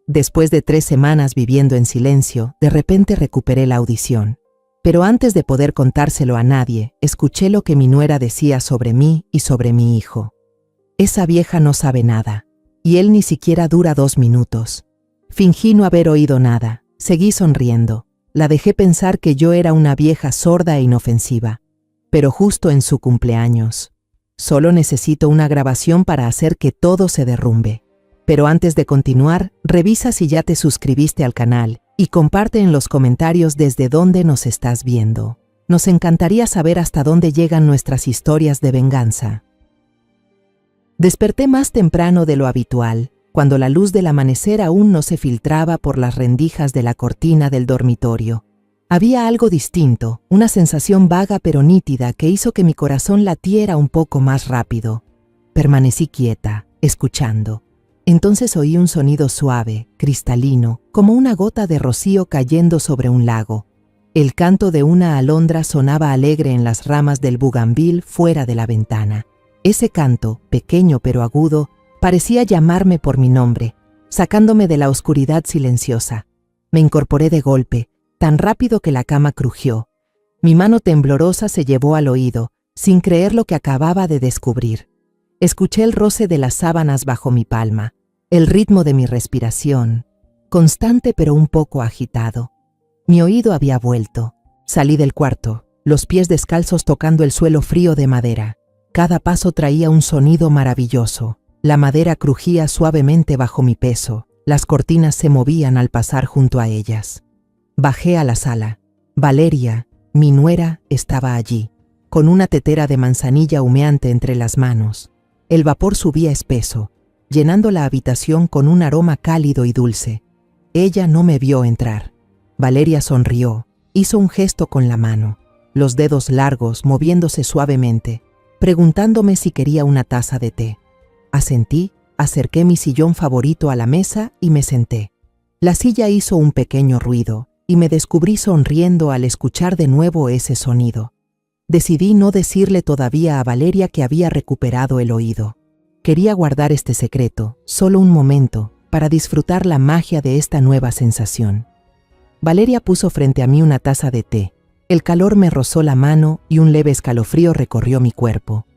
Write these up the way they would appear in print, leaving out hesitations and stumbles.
Después de 3 semanas viviendo en silencio, de repente recuperé la audición. Pero antes de poder contárselo a nadie, escuché lo que mi nuera decía sobre mí y sobre mi hijo. Esa vieja no sabe nada, y él ni siquiera dura 2 minutos. Fingí no haber oído nada, seguí sonriendo. La dejé pensar que yo era una vieja sorda e inofensiva. Pero justo en su cumpleaños. Solo necesito una grabación para hacer que todo se derrumbe. Pero antes de continuar, revisa si ya te suscribiste al canal y comparte en los comentarios desde dónde nos estás viendo. Nos encantaría saber hasta dónde llegan nuestras historias de venganza. Desperté más temprano de lo habitual, cuando la luz del amanecer aún no se filtraba por las rendijas de la cortina del dormitorio. Había algo distinto, una sensación vaga pero nítida que hizo que mi corazón latiera un poco más rápido. Permanecí quieta, escuchando. Entonces oí un sonido suave, cristalino, como una gota de rocío cayendo sobre un lago. El canto de una alondra sonaba alegre en las ramas del bugambil fuera de la ventana. Ese canto, pequeño pero agudo, parecía llamarme por mi nombre, sacándome de la oscuridad silenciosa. Me incorporé de golpe, tan rápido que la cama crujió. Mi mano temblorosa se llevó al oído, sin creer lo que acababa de descubrir. Escuché el roce de las sábanas bajo mi palma, el ritmo de mi respiración, constante pero un poco agitado. Mi oído había vuelto. Salí del cuarto, los pies descalzos tocando el suelo frío de madera. Cada paso traía un sonido maravilloso. La madera crujía suavemente bajo mi peso, las cortinas se movían al pasar junto a ellas. Bajé a la sala. Valeria, mi nuera, estaba allí, con una tetera de manzanilla humeante entre las manos. El vapor subía espeso, llenando la habitación con un aroma cálido y dulce. Ella no me vio entrar. Valeria sonrió, hizo un gesto con la mano, los dedos largos moviéndose suavemente, preguntándome si quería una taza de té. Asentí, acerqué mi sillón favorito a la mesa y me senté. La silla hizo un pequeño ruido y me descubrí sonriendo al escuchar de nuevo ese sonido. Decidí no decirle todavía a Valeria que había recuperado el oído. Quería guardar este secreto, solo un momento, para disfrutar la magia de esta nueva sensación. Valeria puso frente a mí una taza de té. El calor me rozó la mano y un leve escalofrío recorrió mi cuerpo.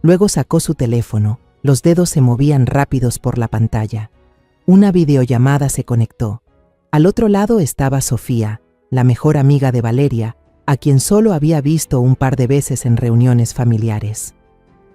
Luego sacó su teléfono. Los dedos se movían rápidos por la pantalla. Una videollamada se conectó. Al otro lado estaba Sofía, la mejor amiga de Valeria, a quien solo había visto un par de veces en reuniones familiares.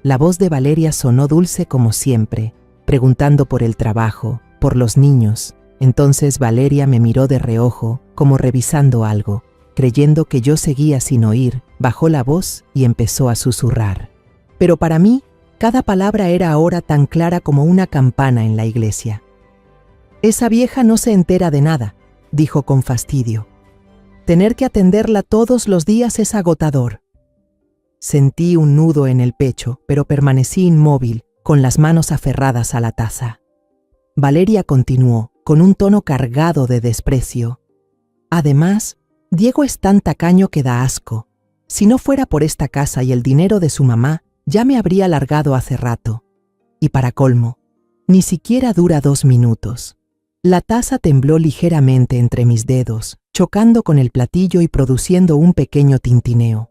La voz de Valeria sonó dulce como siempre, preguntando por el trabajo, por los niños. Entonces Valeria me miró de reojo, como revisando algo. Creyendo que yo seguía sin oír, bajó la voz y empezó a susurrar. Pero para mí, cada palabra era ahora tan clara como una campana en la iglesia. «Esa vieja no se entera de nada», dijo con fastidio. «Tener que atenderla todos los días es agotador». Sentí un nudo en el pecho, pero permanecí inmóvil, con las manos aferradas a la taza. Valeria continuó, con un tono cargado de desprecio. «Además, Diego es tan tacaño que da asco. Si no fuera por esta casa y el dinero de su mamá, ya me habría largado hace rato. Y para colmo, ni siquiera dura 2 minutos». La taza tembló ligeramente entre mis dedos, chocando con el platillo y produciendo un pequeño tintineo.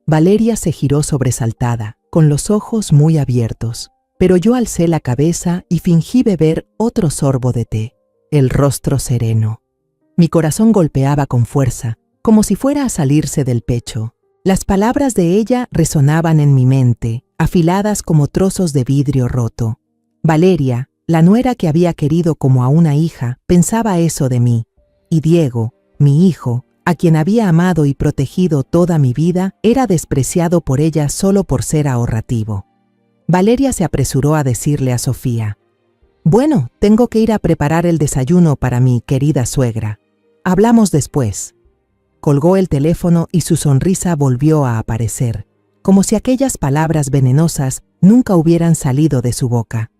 Valeria se giró sobresaltada, con los ojos muy abiertos, pero yo alcé la cabeza y fingí beber otro sorbo de té, el rostro sereno. Mi corazón golpeaba con fuerza, como si fuera a salirse del pecho. Las palabras de ella resonaban en mi mente, afiladas como trozos de vidrio roto. Valeria, la nuera que había querido como a una hija, pensaba eso de mí. Y Diego, mi hijo, a quien había amado y protegido toda mi vida, era despreciado por ella solo por ser ahorrativo. Valeria se apresuró a decirle a Sofía: «Bueno, tengo que ir a preparar el desayuno para mi querida suegra. Hablamos después». Colgó el teléfono y su sonrisa volvió a aparecer, como si aquellas palabras venenosas nunca hubieran salido de su boca.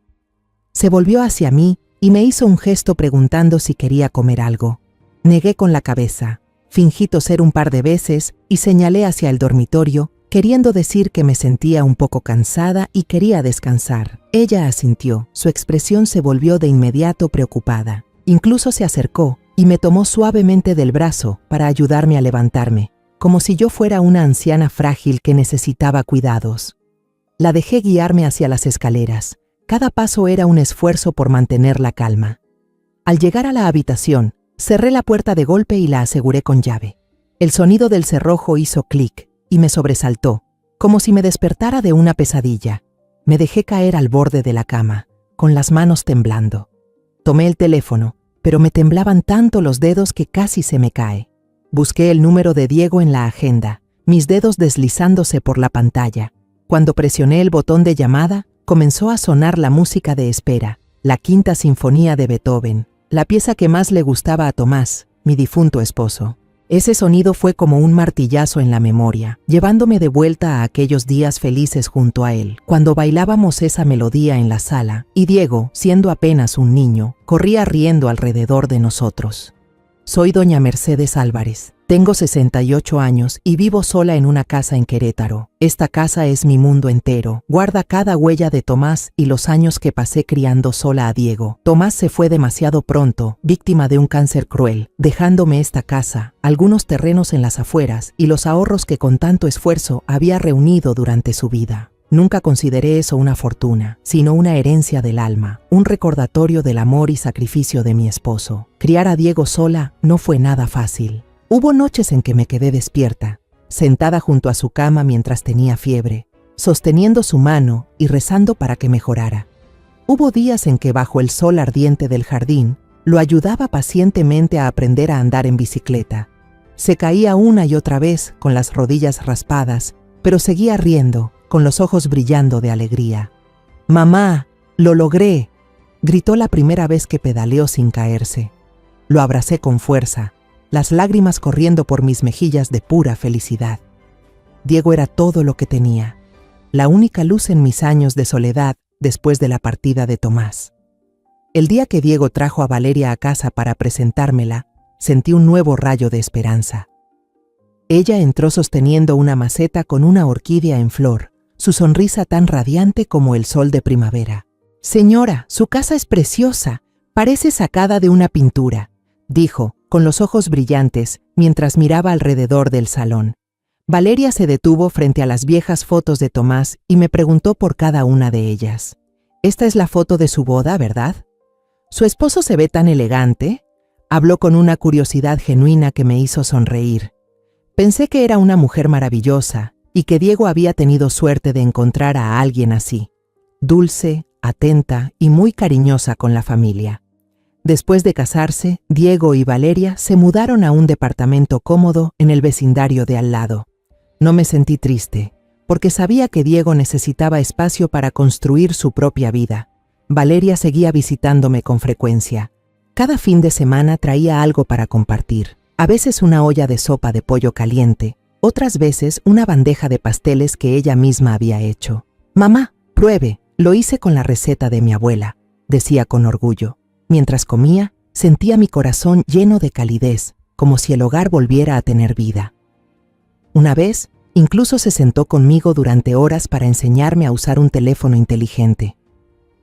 Se volvió hacia mí y me hizo un gesto preguntando si quería comer algo. Negué con la cabeza, fingí toser un par de veces y señalé hacia el dormitorio, queriendo decir que me sentía un poco cansada y quería descansar. Ella asintió, su expresión se volvió de inmediato preocupada. Incluso se acercó y me tomó suavemente del brazo para ayudarme a levantarme, como si yo fuera una anciana frágil que necesitaba cuidados. La dejé guiarme hacia las escaleras. Cada paso era un esfuerzo por mantener la calma. Al llegar a la habitación, cerré la puerta de golpe y la aseguré con llave. El sonido del cerrojo hizo clic y me sobresaltó, como si me despertara de una pesadilla. Me dejé caer al borde de la cama, con las manos temblando. Tomé el teléfono, pero me temblaban tanto los dedos que casi se me cae. Busqué el número de Diego en la agenda, mis dedos deslizándose por la pantalla. Cuando presioné el botón de llamada, comenzó a sonar la música de espera, la Quinta Sinfonía de Beethoven, la pieza que más le gustaba a Tomás, mi difunto esposo. Ese sonido fue como un martillazo en la memoria, llevándome de vuelta a aquellos días felices junto a él, cuando bailábamos esa melodía en la sala, y Diego, siendo apenas un niño, corría riendo alrededor de nosotros. Soy doña Mercedes Álvarez. Tengo 68 años y vivo sola en una casa en Querétaro. Esta casa es mi mundo entero. Guarda cada huella de Tomás y los años que pasé criando sola a Diego. Tomás se fue demasiado pronto, víctima de un cáncer cruel, dejándome esta casa, algunos terrenos en las afueras y los ahorros que con tanto esfuerzo había reunido durante su vida. Nunca consideré eso una fortuna, sino una herencia del alma, un recordatorio del amor y sacrificio de mi esposo. Criar a Diego sola no fue nada fácil. Hubo noches en que me quedé despierta, sentada junto a su cama mientras tenía fiebre, sosteniendo su mano y rezando para que mejorara. Hubo días en que bajo el sol ardiente del jardín, lo ayudaba pacientemente a aprender a andar en bicicleta. Se caía una y otra vez con las rodillas raspadas, pero seguía riendo, con los ojos brillando de alegría. «Mamá, lo logré», gritó la primera vez que pedaleó sin caerse. Lo abracé con fuerza, las lágrimas corriendo por mis mejillas de pura felicidad. Diego era todo lo que tenía, la única luz en mis años de soledad después de la partida de Tomás. El día que Diego trajo a Valeria a casa para presentármela, sentí un nuevo rayo de esperanza. Ella entró sosteniendo una maceta con una orquídea en flor, su sonrisa tan radiante como el sol de primavera. «Señora, su casa es preciosa, parece sacada de una pintura», dijo, con los ojos brillantes, mientras miraba alrededor del salón. Valeria se detuvo frente a las viejas fotos de Tomás y me preguntó por cada una de ellas. «Esta es la foto de su boda, ¿verdad? ¿Su esposo se ve tan elegante?», habló con una curiosidad genuina que me hizo sonreír. Pensé que era una mujer maravillosa, y que Diego había tenido suerte de encontrar a alguien así, dulce, atenta y muy cariñosa con la familia. Después de casarse, Diego y Valeria se mudaron a un departamento cómodo en el vecindario de al lado. No me sentí triste, porque sabía que Diego necesitaba espacio para construir su propia vida. Valeria seguía visitándome con frecuencia. Cada fin de semana traía algo para compartir, a veces una olla de sopa de pollo caliente, otras veces una bandeja de pasteles que ella misma había hecho. «Mamá, pruebe, lo hice con la receta de mi abuela», decía con orgullo. Mientras comía, sentía mi corazón lleno de calidez, como si el hogar volviera a tener vida. Una vez, incluso se sentó conmigo durante horas para enseñarme a usar un teléfono inteligente.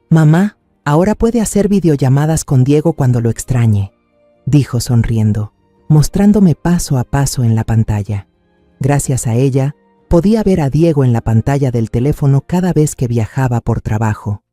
«Mamá, ahora puede hacer videollamadas con Diego cuando lo extrañe», dijo sonriendo, mostrándome paso a paso en la pantalla. Gracias a ella, podía ver a Diego en la pantalla del teléfono cada vez que viajaba por trabajo.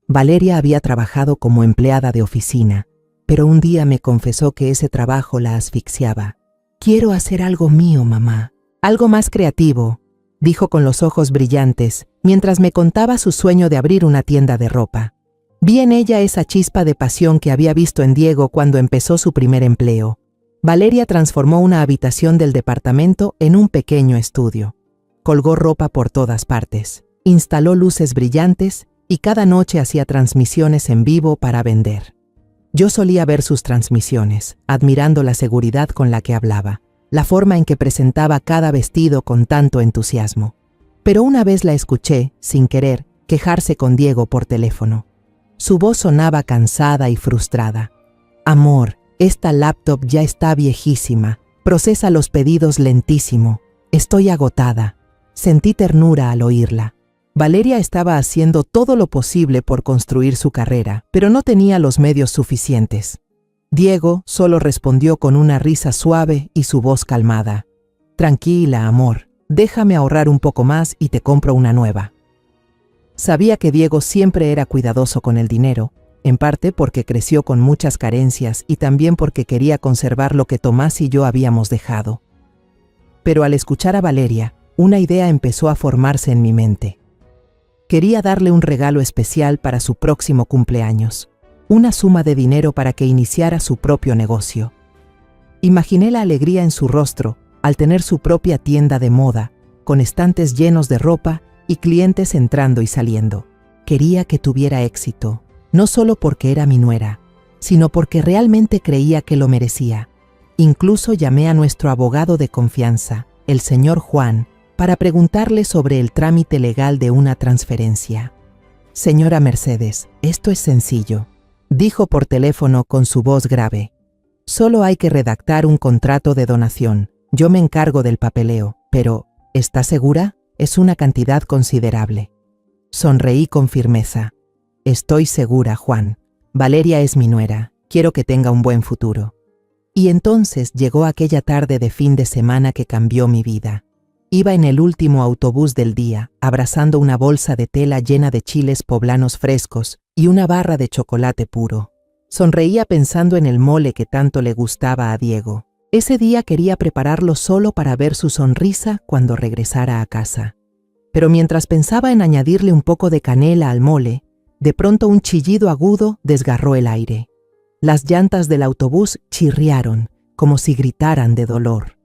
Valeria había trabajado como empleada de oficina, pero un día me confesó que ese trabajo la asfixiaba. «Quiero hacer algo mío, mamá, algo más creativo», dijo con los ojos brillantes, mientras me contaba su sueño de abrir una tienda de ropa. Vi en ella esa chispa de pasión que había visto en Diego cuando empezó su primer empleo. Valeria transformó una habitación del departamento en un pequeño estudio. Colgó ropa por todas partes, instaló luces brillantes y cada noche hacía transmisiones en vivo para vender. Yo solía ver sus transmisiones, admirando la seguridad con la que hablaba, la forma en que presentaba cada vestido con tanto entusiasmo. Pero una vez la escuché, sin querer, quejarse con Diego por teléfono. Su voz sonaba cansada y frustrada. «Amor, esta laptop ya está viejísima, procesa los pedidos lentísimo, estoy agotada». Sentí ternura al oírla. Valeria estaba haciendo todo lo posible por construir su carrera, pero no tenía los medios suficientes. Diego solo respondió con una risa suave y su voz calmada. Tranquila, amor, déjame ahorrar un poco más y te compro una nueva. Sabía que Diego siempre era cuidadoso con el dinero, en parte porque creció con muchas carencias y también porque quería conservar lo que Tomás y yo habíamos dejado. Pero al escuchar a Valeria, una idea empezó a formarse en mi mente. Quería darle un regalo especial para su próximo cumpleaños, una suma de dinero para que iniciara su propio negocio. Imaginé la alegría en su rostro al tener su propia tienda de moda, con estantes llenos de ropa y clientes entrando y saliendo. Quería que tuviera éxito, no solo porque era mi nuera, sino porque realmente creía que lo merecía. Incluso llamé a nuestro abogado de confianza, el señor Juan, para preguntarle sobre el trámite legal de una transferencia. Señora Mercedes, esto es sencillo, dijo por teléfono con su voz grave. Solo hay que redactar un contrato de donación. Yo me encargo del papeleo, pero ¿está segura? Es una cantidad considerable. Sonreí con firmeza. Estoy segura, Juan. Valeria es mi nuera. Quiero que tenga un buen futuro. Y entonces llegó aquella tarde de fin de semana que cambió mi vida. Iba en el último autobús del día, abrazando una bolsa de tela llena de chiles poblanos frescos y una barra de chocolate puro. Sonreía pensando en el mole que tanto le gustaba a Diego. Ese día quería prepararlo solo para ver su sonrisa cuando regresara a casa. Pero mientras pensaba en añadirle un poco de canela al mole, de pronto un chillido agudo desgarró el aire. Las llantas del autobús chirriaron, como si gritaran de dolor.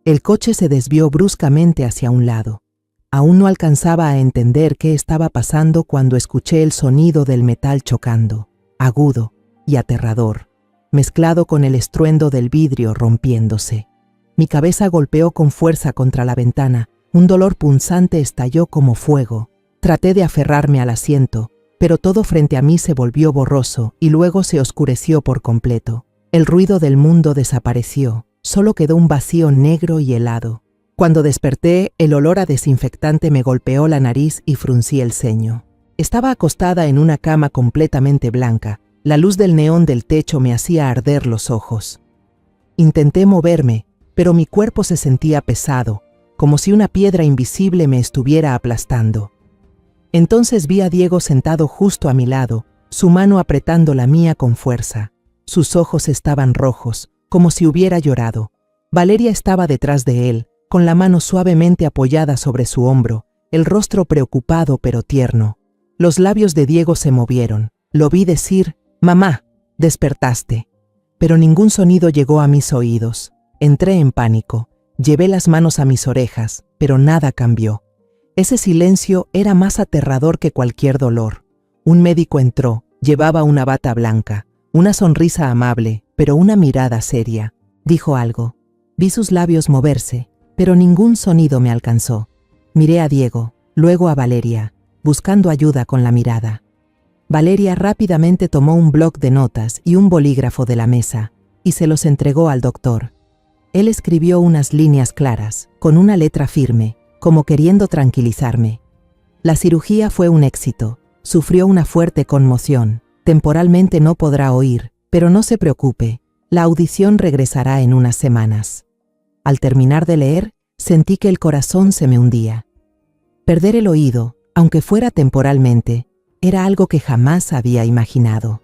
El coche se desvió bruscamente hacia un lado. Aún no alcanzaba a entender qué estaba pasando cuando escuché el sonido del metal chocando, agudo y aterrador, mezclado con el estruendo del vidrio rompiéndose. Mi cabeza golpeó con fuerza contra la ventana. Un dolor punzante estalló como fuego. Traté de aferrarme al asiento, pero todo frente a mí se volvió borroso y luego se oscureció por completo. El ruido del mundo desapareció, solo quedó un vacío negro y helado. Cuando desperté, el olor a desinfectante me golpeó la nariz y fruncí el ceño. Estaba acostada en una cama completamente blanca. La luz del neón del techo me hacía arder los ojos. Intenté moverme, pero mi cuerpo se sentía pesado, como si una piedra invisible me estuviera aplastando. Entonces vi a Diego sentado justo a mi lado, su mano apretando la mía con fuerza. Sus ojos estaban rojos, como si hubiera llorado. Valeria estaba detrás de él, con la mano suavemente apoyada sobre su hombro, el rostro preocupado pero tierno. Los labios de Diego se movieron. Lo vi decir: «Mamá, despertaste». Pero ningún sonido llegó a mis oídos. Entré en pánico. Llevé las manos a mis orejas, pero nada cambió. Ese silencio era más aterrador que cualquier dolor. Un médico entró, llevaba una bata blanca, una sonrisa amable, pero una mirada seria. Dijo algo. Vi sus labios moverse, pero ningún sonido me alcanzó. Miré a Diego, luego a Valeria, buscando ayuda con la mirada. Valeria rápidamente tomó un bloc de notas y un bolígrafo de la mesa, y se los entregó al doctor. Él escribió unas líneas claras, con una letra firme, como queriendo tranquilizarme. La cirugía fue un éxito. Sufrió una fuerte conmoción. Temporalmente no podrá oír, pero no se preocupe, la audición regresará en unas semanas. Al terminar de leer, sentí que el corazón se me hundía. Perder el oído, aunque fuera temporalmente, era algo que jamás había imaginado.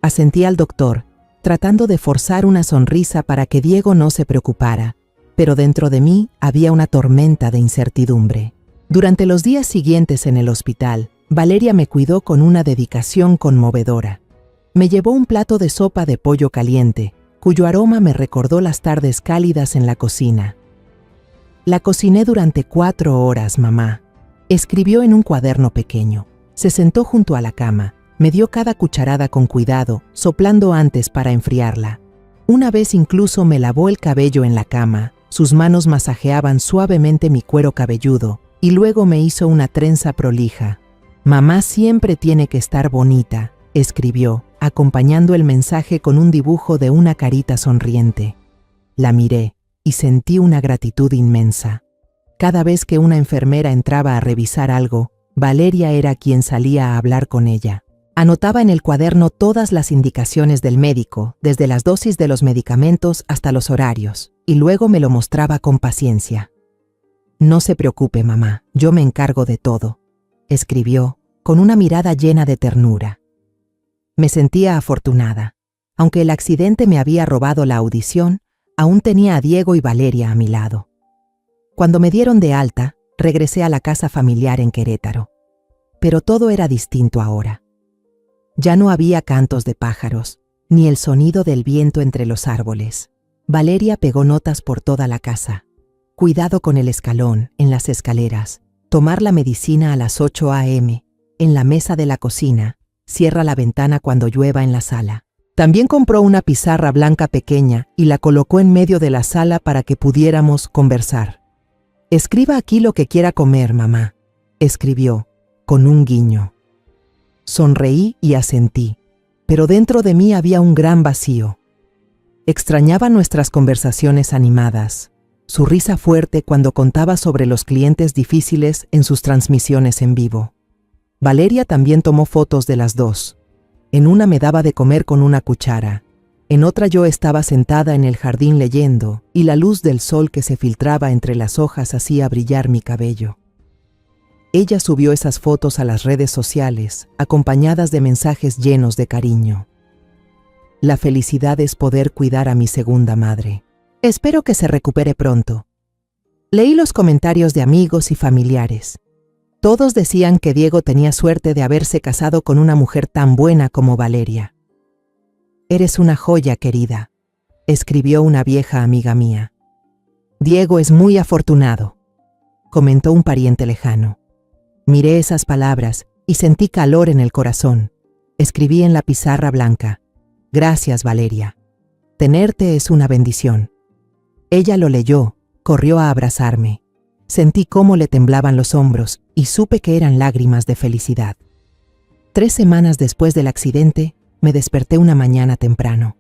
Asentí al doctor, tratando de forzar una sonrisa para que Diego no se preocupara, pero dentro de mí había una tormenta de incertidumbre. Durante los días siguientes en el hospital, Valeria me cuidó con una dedicación conmovedora. Me llevó un plato de sopa de pollo caliente, cuyo aroma me recordó las tardes cálidas en la cocina. «La cociné durante 4 horas, mamá», escribió en un cuaderno pequeño. Se sentó junto a la cama, me dio cada cucharada con cuidado, soplando antes para enfriarla. Una vez incluso me lavó el cabello en la cama, sus manos masajeaban suavemente mi cuero cabelludo, y luego me hizo una trenza prolija. «Mamá siempre tiene que estar bonita», escribió, acompañando el mensaje con un dibujo de una carita sonriente. La miré y sentí una gratitud inmensa. Cada vez que una enfermera entraba a revisar algo, Valeria era quien salía a hablar con ella. Anotaba en el cuaderno todas las indicaciones del médico, desde las dosis de los medicamentos hasta los horarios, y luego me lo mostraba con paciencia. «No se preocupe, mamá, yo me encargo de todo», escribió, con una mirada llena de ternura. Me sentía afortunada. Aunque el accidente me había robado la audición, aún tenía a Diego y Valeria a mi lado. Cuando me dieron de alta, regresé a la casa familiar en Querétaro. Pero todo era distinto ahora. Ya no había cantos de pájaros, ni el sonido del viento entre los árboles. Valeria pegó notas por toda la casa. Cuidado con el escalón, en las escaleras. Tomar la medicina a las 8 a.m., en la mesa de la cocina. Cierra la ventana cuando llueva en la sala. También compró una pizarra blanca pequeña y la colocó en medio de la sala para que pudiéramos conversar. «Escriba aquí lo que quiera comer, mamá», escribió, con un guiño. Sonreí y asentí, pero dentro de mí había un gran vacío. Extrañaba nuestras conversaciones animadas, su risa fuerte cuando contaba sobre los clientes difíciles en sus transmisiones en vivo. Valeria también tomó fotos de las dos. En una me daba de comer con una cuchara, en otra yo estaba sentada en el jardín leyendo y la luz del sol que se filtraba entre las hojas hacía brillar mi cabello. Ella subió esas fotos a las redes sociales, acompañadas de mensajes llenos de cariño. La felicidad es poder cuidar a mi segunda madre. Espero que se recupere pronto. Leí los comentarios de amigos y familiares. Todos decían que Diego tenía suerte de haberse casado con una mujer tan buena como Valeria. «Eres una joya, querida», escribió una vieja amiga mía. «Diego es muy afortunado», comentó un pariente lejano. Miré esas palabras y sentí calor en el corazón. Escribí en la pizarra blanca: «Gracias, Valeria. Tenerte es una bendición». Ella lo leyó, corrió a abrazarme. Sentí cómo le temblaban los hombros y supe que eran lágrimas de felicidad. 3 semanas después del accidente, me desperté una mañana temprano.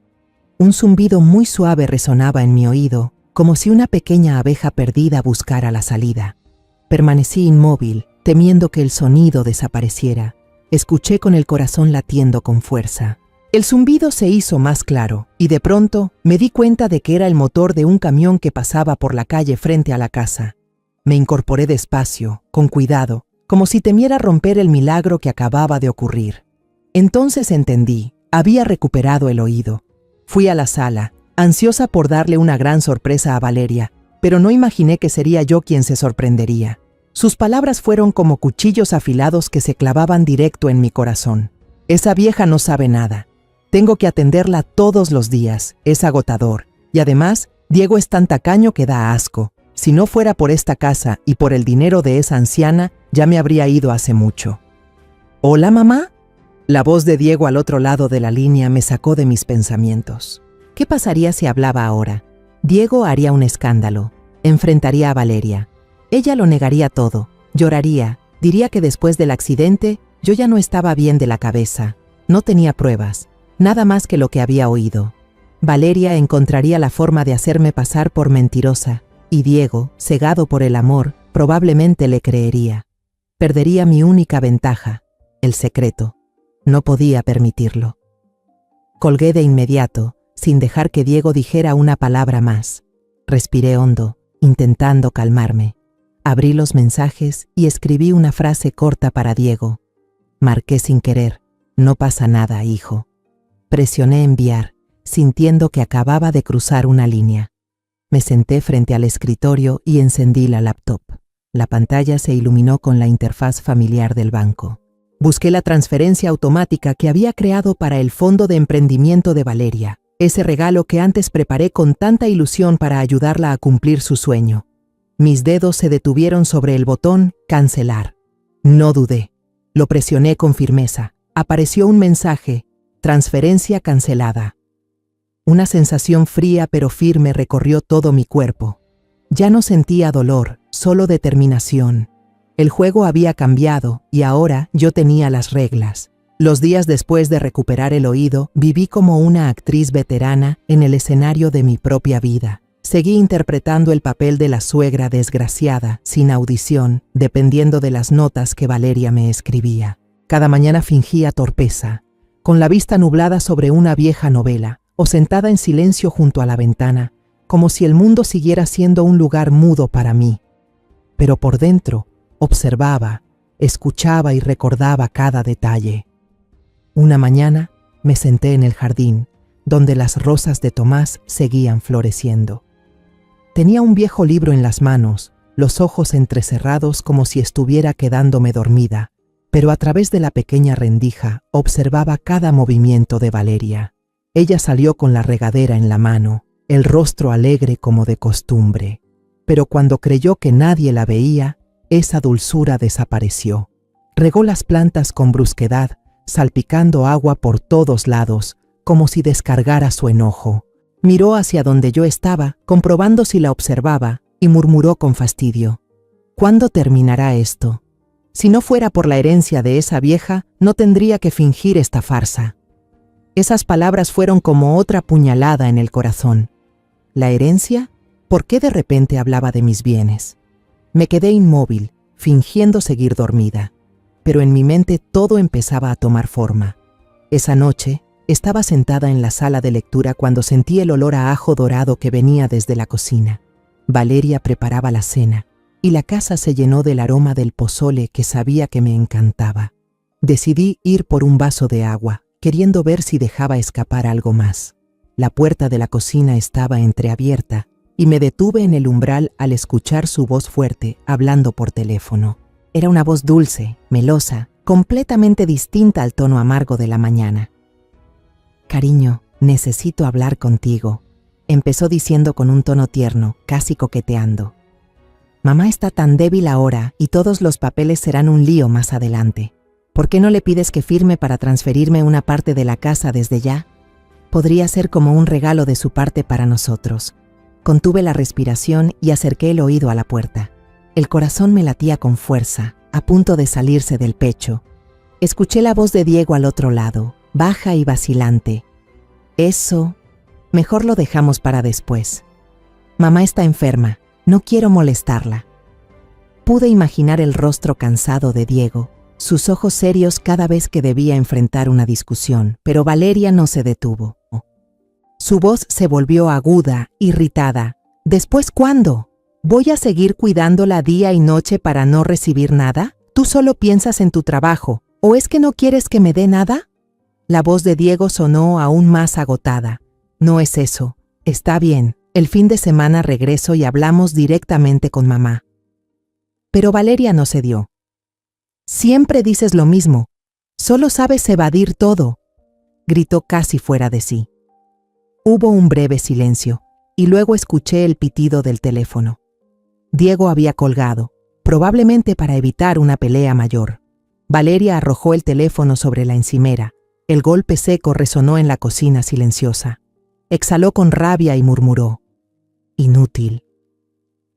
Un zumbido muy suave resonaba en mi oído, como si una pequeña abeja perdida buscara la salida. Permanecí inmóvil, temiendo que el sonido desapareciera. Escuché con el corazón latiendo con fuerza. El zumbido se hizo más claro, y de pronto me di cuenta de que era el motor de un camión que pasaba por la calle frente a la casa. Me incorporé despacio, con cuidado, como si temiera romper el milagro que acababa de ocurrir. Entonces entendí, había recuperado el oído. Fui a la sala, ansiosa por darle una gran sorpresa a Valeria, pero no imaginé que sería yo quien se sorprendería. Sus palabras fueron como cuchillos afilados que se clavaban directo en mi corazón. «Esa vieja no sabe nada. Tengo que atenderla todos los días, es agotador. Y además, Diego es tan tacaño que da asco. Si no fuera por esta casa y por el dinero de esa anciana, ya me habría ido hace mucho». «¿Hola, mamá?». La voz de Diego al otro lado de la línea me sacó de mis pensamientos. ¿Qué pasaría si hablaba ahora? Diego haría un escándalo. Enfrentaría a Valeria. Ella lo negaría todo. Lloraría. Diría que después del accidente, yo ya no estaba bien de la cabeza. No tenía pruebas. Nada más que lo que había oído. Valeria encontraría la forma de hacerme pasar por mentirosa. Y Diego, cegado por el amor, probablemente le creería. Perdería mi única ventaja, el secreto. No podía permitirlo. Colgué de inmediato, sin dejar que Diego dijera una palabra más. Respiré hondo, intentando calmarme. Abrí los mensajes y escribí una frase corta para Diego. Marqué sin querer: «No pasa nada, hijo». Presioné enviar, sintiendo que acababa de cruzar una línea. Me senté frente al escritorio y encendí la laptop. La pantalla se iluminó con la interfaz familiar del banco. Busqué la transferencia automática que había creado para el fondo de emprendimiento de Valeria, ese regalo que antes preparé con tanta ilusión para ayudarla a cumplir su sueño. Mis dedos se detuvieron sobre el botón «Cancelar». No dudé. Lo presioné con firmeza. Apareció un mensaje: «Transferencia cancelada». Una sensación fría pero firme recorrió todo mi cuerpo. Ya no sentía dolor, solo determinación. El juego había cambiado y ahora yo tenía las reglas. Los días después de recuperar el oído, viví como una actriz veterana en el escenario de mi propia vida. Seguí interpretando el papel de la suegra desgraciada, sin audición, dependiendo de las notas que Valeria me escribía. Cada mañana fingía torpeza, con la vista nublada sobre una vieja novela, o sentada en silencio junto a la ventana, como si el mundo siguiera siendo un lugar mudo para mí. Pero por dentro, observaba, escuchaba y recordaba cada detalle. Una mañana me senté en el jardín, donde las rosas de Tomás seguían floreciendo. Tenía un viejo libro en las manos, los ojos entrecerrados como si estuviera quedándome dormida, pero a través de la pequeña rendija observaba cada movimiento de Valeria. Ella salió con la regadera en la mano, el rostro alegre como de costumbre, pero cuando creyó que nadie la veía, esa dulzura desapareció. Regó las plantas con brusquedad, salpicando agua por todos lados, como si descargara su enojo. Miró hacia donde yo estaba, comprobando si la observaba, y murmuró con fastidio: ¿Cuándo terminará esto? Si no fuera por la herencia de esa vieja, no tendría que fingir esta farsa. Esas palabras fueron como otra puñalada en el corazón. ¿La herencia? ¿Por qué de repente hablaba de mis bienes? Me quedé inmóvil, fingiendo seguir dormida, pero en mi mente todo empezaba a tomar forma. Esa noche, estaba sentada en la sala de lectura cuando sentí el olor a ajo dorado que venía desde la cocina. Valeria preparaba la cena, y la casa se llenó del aroma del pozole que sabía que me encantaba. Decidí ir por un vaso de agua, queriendo ver si dejaba escapar algo más. La puerta de la cocina estaba entreabierta, y me detuve en el umbral al escuchar su voz fuerte hablando por teléfono. Era una voz dulce, melosa, completamente distinta al tono amargo de la mañana. «Cariño, necesito hablar contigo», empezó diciendo con un tono tierno, casi coqueteando. «Mamá está tan débil ahora y todos los papeles serán un lío más adelante. ¿Por qué no le pides que firme para transferirme una parte de la casa desde ya? Podría ser como un regalo de su parte para nosotros». Contuve la respiración y acerqué el oído a la puerta. El corazón me latía con fuerza, a punto de salirse del pecho. Escuché la voz de Diego al otro lado, baja y vacilante. «Eso, mejor lo dejamos para después. Mamá está enferma, no quiero molestarla». Pude imaginar el rostro cansado de Diego, sus ojos serios cada vez que debía enfrentar una discusión, pero Valeria no se detuvo. Su voz se volvió aguda, irritada. «¿Después cuándo? ¿Voy a seguir cuidándola día y noche para no recibir nada? ¿Tú solo piensas en tu trabajo? ¿O es que no quieres que me dé nada?». La voz de Diego sonó aún más agotada. «No es eso. Está bien. El fin de semana regreso y hablamos directamente con mamá». Pero Valeria no cedió. «Siempre dices lo mismo. Solo sabes evadir todo», gritó casi fuera de sí. Hubo un breve silencio, y luego escuché el pitido del teléfono. Diego había colgado, probablemente para evitar una pelea mayor. Valeria arrojó el teléfono sobre la encimera. El golpe seco resonó en la cocina silenciosa. Exhaló con rabia y murmuró: «Inútil».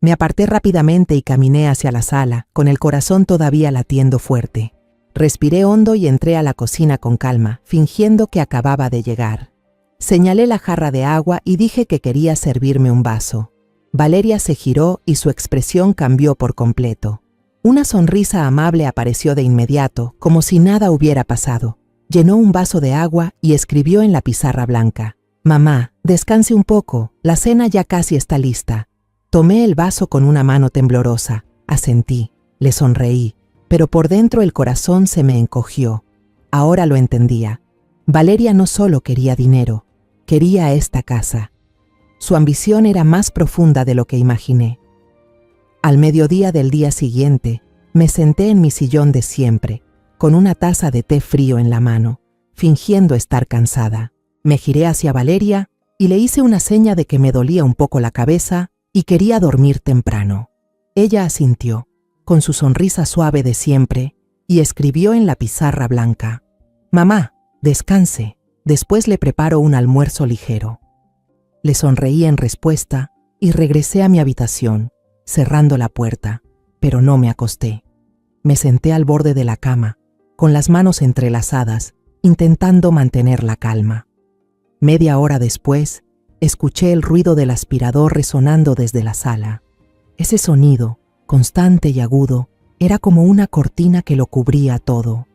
Me aparté rápidamente y caminé hacia la sala, con el corazón todavía latiendo fuerte. Respiré hondo y entré a la cocina con calma, fingiendo que acababa de llegar. Señalé la jarra de agua y dije que quería servirme un vaso. Valeria se giró y su expresión cambió por completo. Una sonrisa amable apareció de inmediato, como si nada hubiera pasado. Llenó un vaso de agua y escribió en la pizarra blanca: «Mamá, descanse un poco, la cena ya casi está lista». Tomé el vaso con una mano temblorosa, asentí, le sonreí, pero por dentro el corazón se me encogió. Ahora lo entendía. Valeria no solo quería dinero, quería esta casa. Su ambición era más profunda de lo que imaginé. Al mediodía del día siguiente, me senté en mi sillón de siempre, con una taza de té frío en la mano, fingiendo estar cansada. Me giré hacia Valeria y le hice una seña de que me dolía un poco la cabeza y quería dormir temprano. Ella asintió, con su sonrisa suave de siempre, y escribió en la pizarra blanca: «Mamá, descanse, después le preparo un almuerzo ligero». Le sonreí en respuesta y regresé a mi habitación, cerrando la puerta, pero no me acosté. Me senté al borde de la cama, con las manos entrelazadas, intentando mantener la calma. Media hora después, escuché el ruido del aspirador resonando desde la sala. Ese sonido, constante y agudo, era como una cortina que lo cubría todo.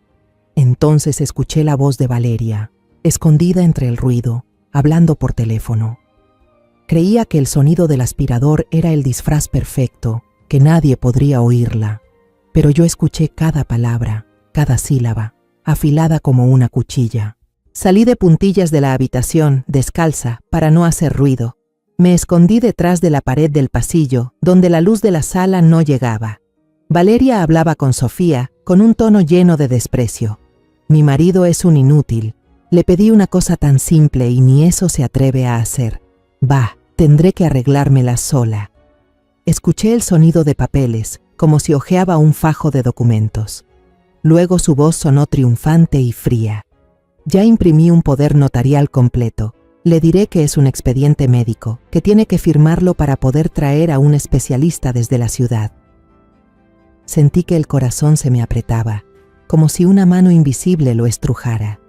Entonces escuché la voz de Valeria, escondida entre el ruido, hablando por teléfono. Creía que el sonido del aspirador era el disfraz perfecto, que nadie podría oírla, pero yo escuché cada palabra, cada sílaba, afilada como una cuchilla. Salí de puntillas de la habitación, descalza, para no hacer ruido. Me escondí detrás de la pared del pasillo, donde la luz de la sala no llegaba. Valeria hablaba con Sofía, con un tono lleno de desprecio. Mi marido es un inútil. Le pedí una cosa tan simple y ni eso se atreve a hacer. Bah, tendré que arreglármela sola. Escuché el sonido de papeles, como si hojeaba un fajo de documentos. Luego su voz sonó triunfante y fría. Ya imprimí un poder notarial completo. Le diré que es un expediente médico, que tiene que firmarlo para poder traer a un especialista desde la ciudad. Sentí que el corazón se me apretaba, como si una mano invisible lo estrujara.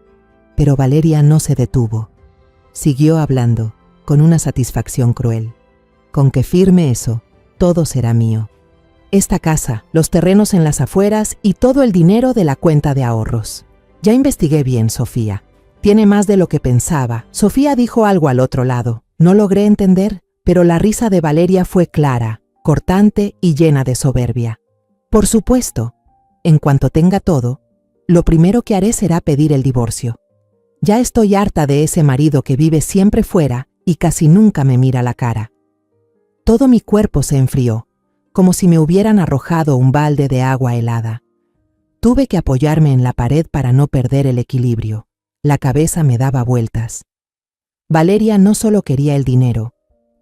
Pero Valeria no se detuvo. Siguió hablando, con una satisfacción cruel. Con que firme eso, todo será mío. Esta casa, los terrenos en las afueras y todo el dinero de la cuenta de ahorros. Ya investigué bien, Sofía. Tiene más de lo que pensaba. Sofía dijo algo al otro lado. No logré entender, pero la risa de Valeria fue clara, cortante y llena de soberbia. Por supuesto, en cuanto tenga todo, lo primero que haré será pedir el divorcio. Ya estoy harta de ese marido que vive siempre fuera y casi nunca me mira la cara. Todo mi cuerpo se enfrió, como si me hubieran arrojado un balde de agua helada. Tuve que apoyarme en la pared para no perder el equilibrio. La cabeza me daba vueltas. Valeria no solo quería el dinero,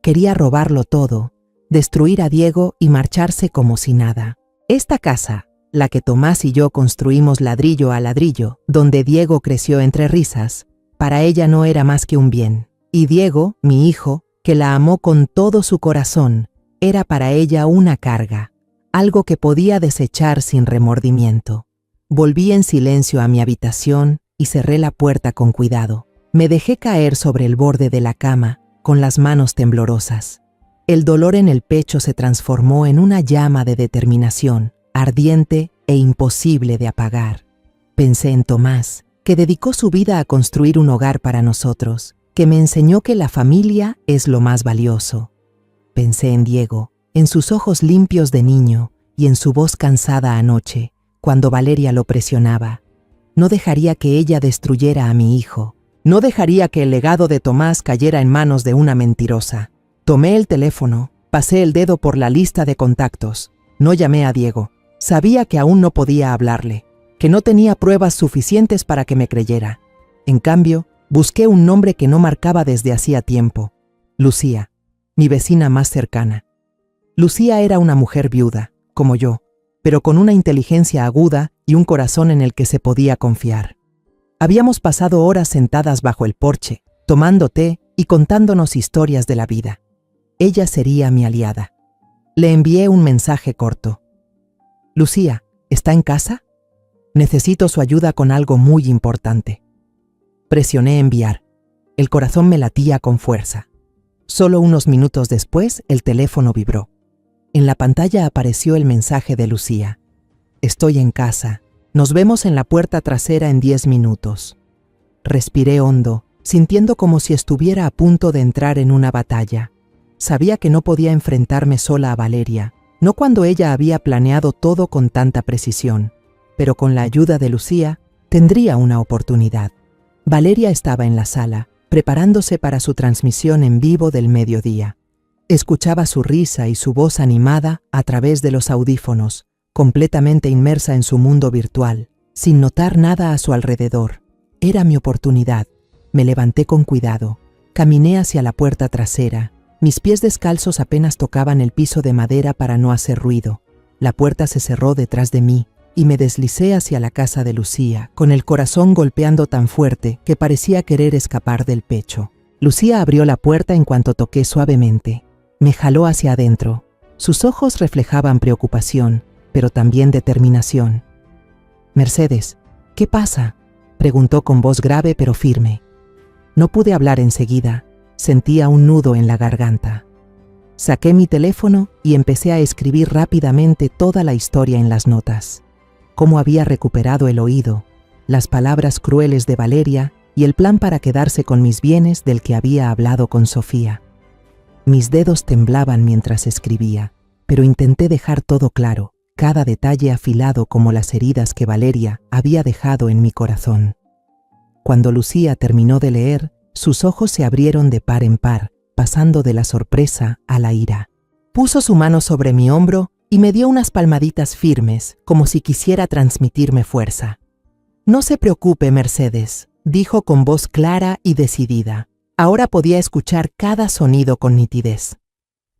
quería robarlo todo, destruir a Diego y marcharse como si nada. Esta casa, la que Tomás y yo construimos ladrillo a ladrillo, donde Diego creció entre risas, para ella no era más que un bien. Y Diego, mi hijo, que la amó con todo su corazón, era para ella una carga, algo que podía desechar sin remordimiento. Volví en silencio a mi habitación y cerré la puerta con cuidado. Me dejé caer sobre el borde de la cama, con las manos temblorosas. El dolor en el pecho se transformó en una llama de determinación, ardiente e imposible de apagar. Pensé en Tomás, que dedicó su vida a construir un hogar para nosotros, que me enseñó que la familia es lo más valioso. Pensé en Diego, en sus ojos limpios de niño y en su voz cansada anoche, cuando Valeria lo presionaba. No dejaría que ella destruyera a mi hijo. No dejaría que el legado de Tomás cayera en manos de una mentirosa. Tomé el teléfono, pasé el dedo por la lista de contactos. No llamé a Diego. Sabía que aún no podía hablarle, que no tenía pruebas suficientes para que me creyera. En cambio, busqué un nombre que no marcaba desde hacía tiempo. Lucía, mi vecina más cercana. Lucía era una mujer viuda, como yo, pero con una inteligencia aguda y un corazón en el que se podía confiar. Habíamos pasado horas sentadas bajo el porche, tomando té y contándonos historias de la vida. Ella sería mi aliada. Le envié un mensaje corto. Lucía, ¿está en casa? Necesito su ayuda con algo muy importante. Presioné enviar. El corazón me latía con fuerza. Solo unos minutos después, el teléfono vibró. En la pantalla apareció el mensaje de Lucía. Estoy en casa. Nos vemos en la puerta trasera en 10 minutos. Respiré hondo, sintiendo como si estuviera a punto de entrar en una batalla. Sabía que no podía enfrentarme sola a Valeria, no cuando ella había planeado todo con tanta precisión, pero con la ayuda de Lucía tendría una oportunidad. Valeria estaba en la sala, preparándose para su transmisión en vivo del mediodía. Escuchaba su risa y su voz animada a través de los audífonos, completamente inmersa en su mundo virtual, sin notar nada a su alrededor. Era mi oportunidad. Me levanté con cuidado, caminé hacia la puerta trasera. Mis pies descalzos apenas tocaban el piso de madera para no hacer ruido. La puerta se cerró detrás de mí y me deslicé hacia la casa de Lucía, con el corazón golpeando tan fuerte que parecía querer escapar del pecho. Lucía abrió la puerta en cuanto toqué suavemente. Me jaló hacia adentro. Sus ojos reflejaban preocupación, pero también determinación. «Mercedes, ¿qué pasa?», preguntó con voz grave pero firme. No pude hablar enseguida. Sentía un nudo en la garganta. Saqué mi teléfono y empecé a escribir rápidamente toda la historia en las notas. Cómo había recuperado el oído, las palabras crueles de Valeria y el plan para quedarse con mis bienes del que había hablado con Sofía. Mis dedos temblaban mientras escribía, pero intenté dejar todo claro, cada detalle afilado como las heridas que Valeria había dejado en mi corazón. Cuando Lucía terminó de leer, sus ojos se abrieron de par en par, pasando de la sorpresa a la ira. Puso su mano sobre mi hombro y me dio unas palmaditas firmes, como si quisiera transmitirme fuerza. «No se preocupe, Mercedes», dijo con voz clara y decidida. Ahora podía escuchar cada sonido con nitidez.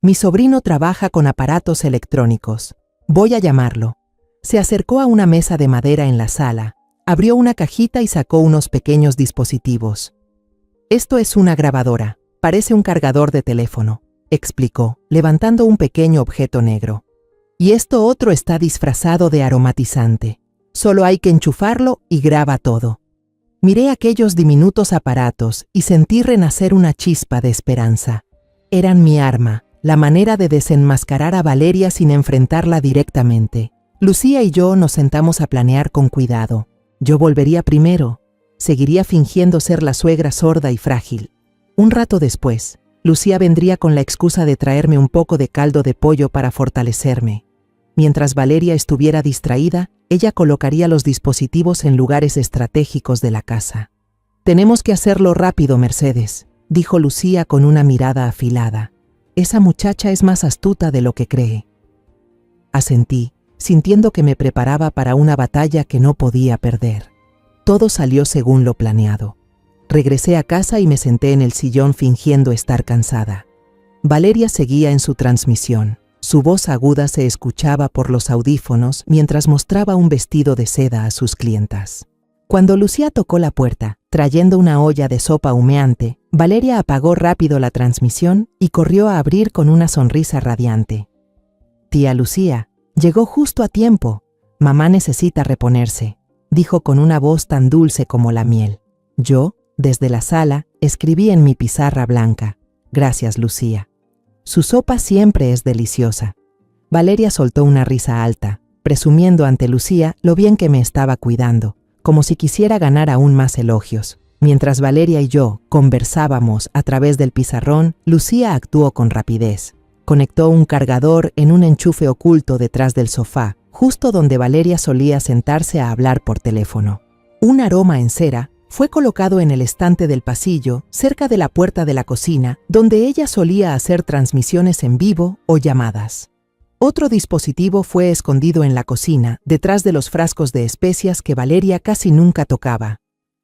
«Mi sobrino trabaja con aparatos electrónicos. Voy a llamarlo». Se acercó a una mesa de madera en la sala, abrió una cajita y sacó unos pequeños dispositivos. «Esto es una grabadora, parece un cargador de teléfono», explicó, levantando un pequeño objeto negro. «Y esto otro está disfrazado de aromatizante. Solo hay que enchufarlo y graba todo». Miré aquellos diminutos aparatos y sentí renacer una chispa de esperanza. Eran mi arma, la manera de desenmascarar a Valeria sin enfrentarla directamente. Lucía y yo nos sentamos a planear con cuidado. Yo volvería primero. Seguiría fingiendo ser la suegra sorda y frágil. Un rato después, Lucía vendría con la excusa de traerme un poco de caldo de pollo para fortalecerme. Mientras Valeria estuviera distraída, ella colocaría los dispositivos en lugares estratégicos de la casa. «Tenemos que hacerlo rápido, Mercedes», dijo Lucía con una mirada afilada. «Esa muchacha es más astuta de lo que cree». Asentí, sintiendo que me preparaba para una batalla que no podía perder. Todo salió según lo planeado. Regresé a casa y me senté en el sillón fingiendo estar cansada. Valeria seguía en su transmisión. Su voz aguda se escuchaba por los audífonos mientras mostraba un vestido de seda a sus clientas. Cuando Lucía tocó la puerta, trayendo una olla de sopa humeante, Valeria apagó rápido la transmisión y corrió a abrir con una sonrisa radiante. «Tía Lucía, llegó justo a tiempo. Mamá necesita reponerse», dijo con una voz tan dulce como la miel. Yo, desde la sala, escribí en mi pizarra blanca: «Gracias, Lucía. Su sopa siempre es deliciosa». Valeria soltó una risa alta, presumiendo ante Lucía lo bien que me estaba cuidando, como si quisiera ganar aún más elogios. Mientras Valeria y yo conversábamos a través del pizarrón, Lucía actuó con rapidez. Conectó un cargador en un enchufe oculto detrás del sofá, justo donde Valeria solía sentarse a hablar por teléfono. Un aroma en cera fue colocado en el estante del pasillo, cerca de la puerta de la cocina, donde ella solía hacer transmisiones en vivo o llamadas. Otro dispositivo fue escondido en la cocina, detrás de los frascos de especias que Valeria casi nunca tocaba.